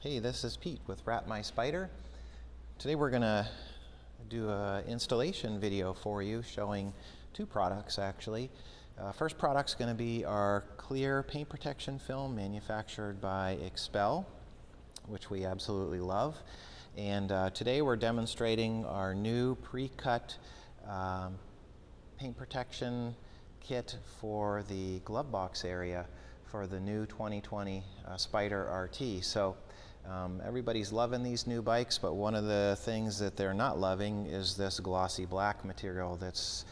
Hey, this is Pete with BRP Spyder. Today we're going to do an installation video for you showing two products actually. First product's going to be our clear paint protection film manufactured by Xpel, which we absolutely love. And today we're demonstrating our new pre-cut paint protection kit for the glove box area for the new 2020 Spyder RT. So everybody's loving these new bikes, but one of the things that they're not loving is this glossy black material that's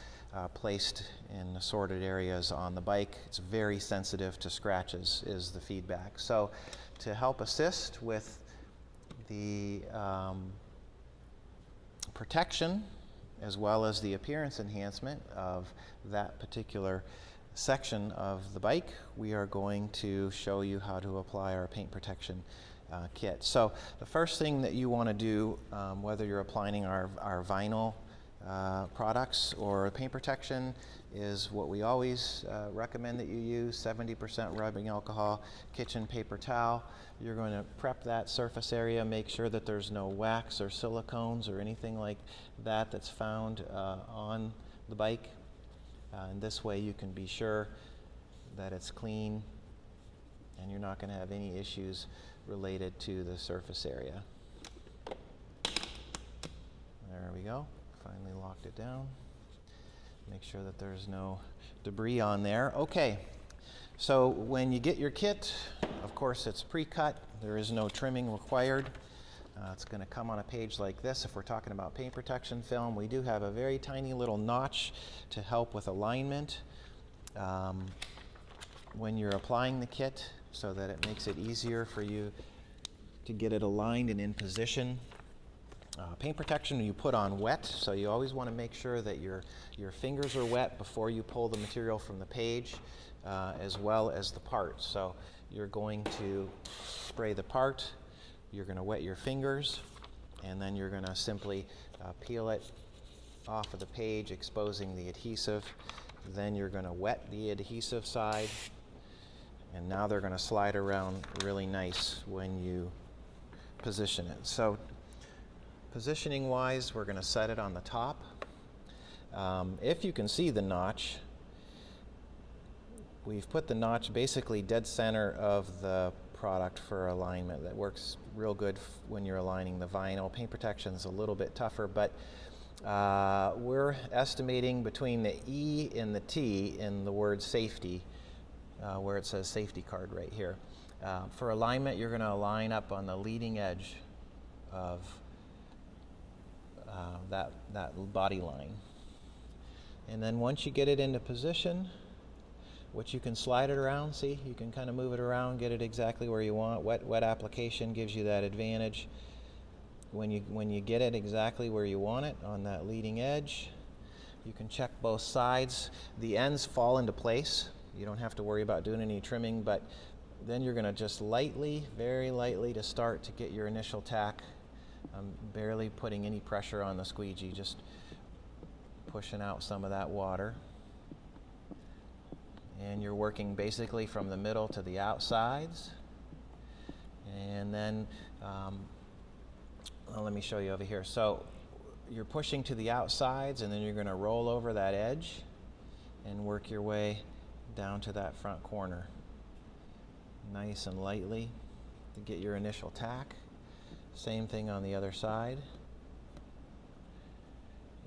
placed in assorted areas on the bike. It's very sensitive to scratches is the feedback. So to help assist with the protection as well as the appearance enhancement of that particular section of the bike, we are going to show you how to apply our paint protection kit. So the first thing that you want to do, whether you're applying our vinyl products or paint protection, is what we always recommend that you use: 70% rubbing alcohol, kitchen paper towel. You're going to prep that surface area, make sure that there's no wax or silicones or anything like that that's found on the bike. And this way you can be sure that it's clean and you're not going to have any issues related to the surface area. There we go. Finally locked it down. Make sure that there's no debris on there. Okay, so when you get your kit, of course it's pre-cut. There is no trimming required. It's going to come on a page like this. If we're talking about paint protection film, we do have a very tiny little notch to help with alignment when you're applying the kit, so that it makes it easier for you to get it aligned and in position. Paint protection you put on wet, so you always want to make sure that your fingers are wet before you pull the material from the page, as well as the part. So you're going to spray the part, you're going to wet your fingers, and then you're going to simply peel it off of the page, exposing the adhesive. Then you're going to wet the adhesive side, and now they're going to slide around really nice when you position it. So positioning wise, we're going to set it on the top. If you can see the notch, we've put the notch basically dead center of the product for alignment. That works real good when you're aligning the vinyl. Paint protection is a little bit tougher, but we're estimating between the E and the T in the word safety, where it says safety card right here. For alignment, you're going to align up on the leading edge of that body line. And then once you get it into position, which you can slide it around, see, you can kind of move it around, get it exactly where you want. Wet application gives you that advantage. When you get it exactly where you want it on that leading edge, you can check both sides. The ends fall into place. You don't have to worry about doing any trimming, but then you're going to just lightly, very lightly to start to get your initial tack. I'm barely putting any pressure on the squeegee, just pushing out some of that water. And you're working basically from the middle to the outsides. And then, well, let me show you over here. So you're pushing to the outsides, and then you're going to roll over that edge and work your way down to that front corner. Nice and lightly to get your initial tack. Same thing on the other side.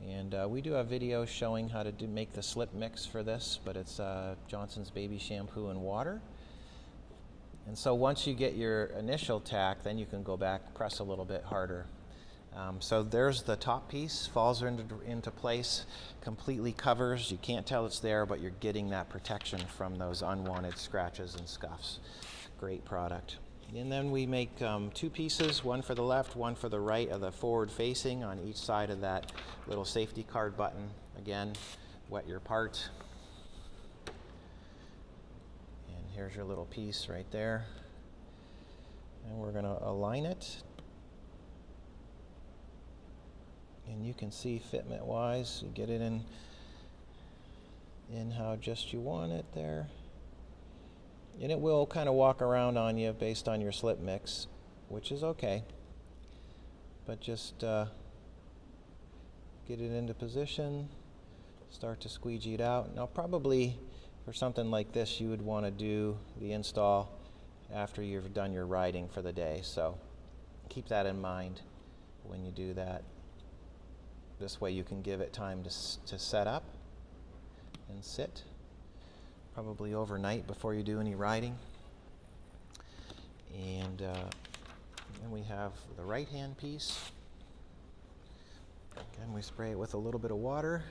And we do have videos showing how to make the slip mix for this, but it's Johnson's baby shampoo and water. And so once you get your initial tack, then you can go back, press a little bit harder. So there's the top piece, falls into place, completely covers. You can't tell it's there, but you're getting that protection from those unwanted scratches and scuffs. Great product. And then we make two pieces, one for the left, one for the right of the forward facing on each side of that little safety card button. Again, wet your part. And here's your little piece right there. And we're going to align it. And you can see fitment wise, you get it in how just you want it there. And it will kind of walk around on you based on your slip mix. which is okay. But just get it into position, start to squeegee it out. Now probably for something like this you would want to do the install after you've done your riding for the day, so keep that in mind when you do that. This way you can give it time to set up and sit, probably overnight before you do any riding. And then we have the right hand piece. Again, we spray it with a little bit of water,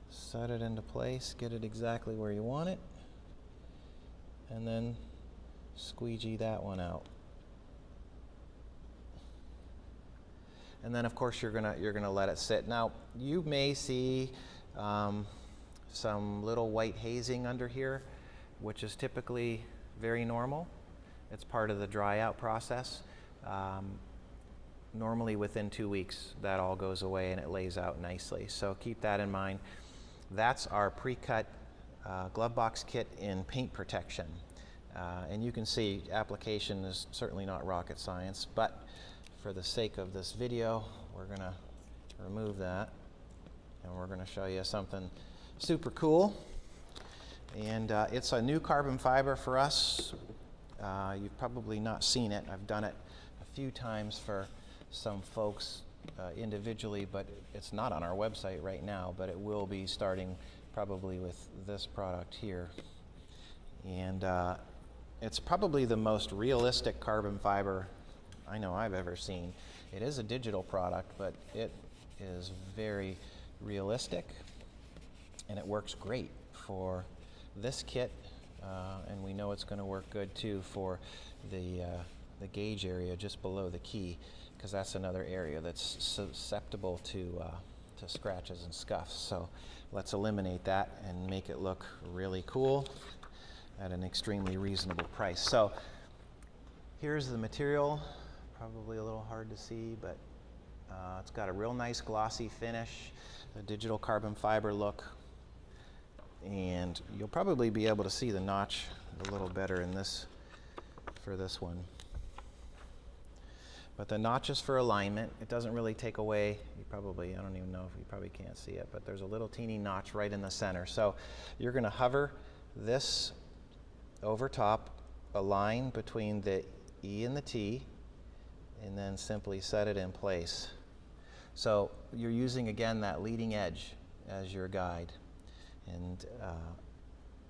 set it into place, get it exactly where you want it, and then squeegee that one out. And then of course you're gonna let it sit. Now you may see some little white hazing under here, which is typically very normal. It's part of the dry out process. Normally within 2 weeks that all goes away and it lays out nicely. So keep that in mind. That's our pre-cut glove box kit in paint protection. And you can see application is certainly not rocket science, but for the sake of this video, we're going to remove that and we're going to show you something super cool. And it's a new carbon fiber for us. You've probably not seen it. I've done it a few times for some folks individually, but it's not on our website right now, but it will be starting probably with this product here. And it's probably the most realistic carbon fiber I know I've ever seen. It is a digital product, but it is very realistic and it works great for this kit, and we know it's going to work good too for the gauge area just below the key, because that's another area that's susceptible to scratches and scuffs. So let's eliminate that and make it look really cool at an extremely reasonable price. So here's the material. Probably a little hard to see, but it's got a real nice glossy finish, a digital carbon fiber look, and you'll probably be able to see the notch a little better in this for this one. But the notch is for alignment. It doesn't really take away, I don't even know if you probably can't see it, but there's a little teeny notch right in the center. So you're going to hover this over top, a line between the E and the T, and then simply set it in place. So you're using again that leading edge as your guide, and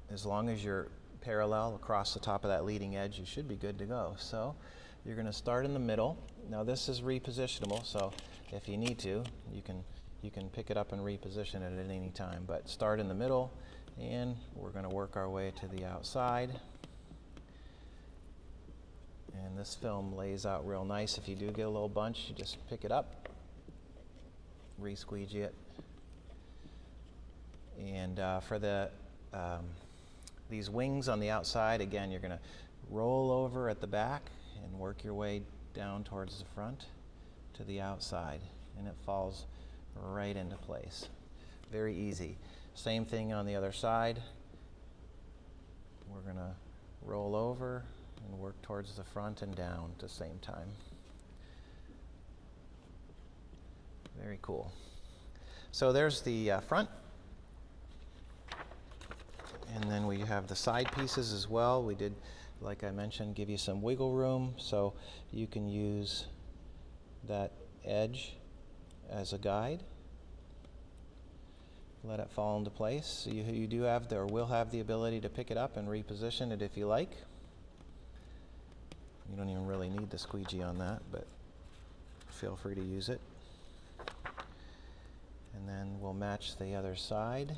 as long as you're parallel across the top of that leading edge, you should be good to go. So you're going to start in the middle. Now this is repositionable, so if you need to, you can pick it up and reposition it at any time, but start in the middle, and we're going to work our way to the outside. And this film lays out real nice. If you do get a little bunch, you just pick it up, re-squeegee it. And for these wings on the outside, again, you're going to roll over at the back and work your way down towards the front to the outside, and it falls right into place. Very easy. Same thing on the other side. We're going to roll over and work towards the front and down at the same time. Very cool. So there's the front, and then we have the side pieces as well. We did, like I mentioned, give you some wiggle room, so you can use that edge as a guide. Let it fall into place. So you do have or will have the ability to pick it up and reposition it if you like. You don't even really need the squeegee on that, but feel free to use it. And then we'll match the other side,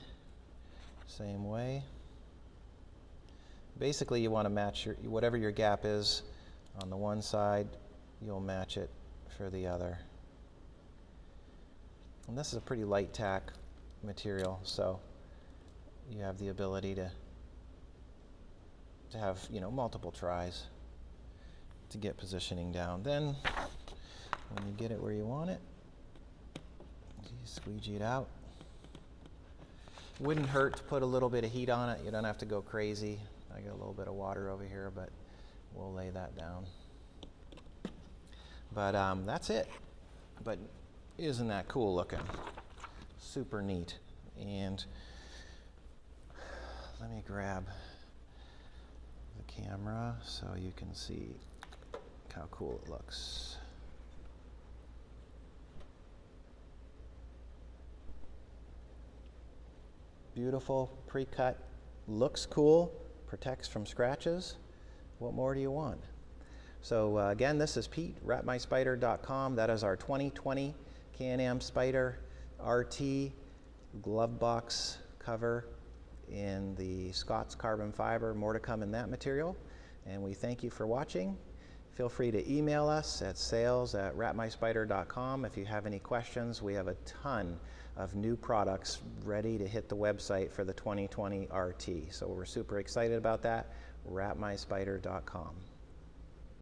same way. Basically you want to match whatever your gap is on the one side, you'll match it for the other. And this is a pretty light tack material, so you have the ability to have, multiple tries to get positioning down. Then when you get it where you want it, you squeegee it out. Wouldn't hurt to put a little bit of heat on it. You don't have to go crazy. I got a little bit of water over here, but we'll lay that down. But that's it. But isn't that cool looking? Super neat. And let me grab the camera so you can see how cool it looks. Beautiful, pre-cut, looks cool, protects from scratches. What more do you want? So again, this is Pete, wrapmyspyder.com. That is our 2020 Can-am Spyder RT glove box cover in the Scott's carbon fiber. More to come in that material. And we thank you for watching. Feel free to email us at sales@wrapmyspyder.com. If you have any questions, we have a ton of new products ready to hit the website for the 2020 RT. So we're super excited about that. wrapmyspyder.com.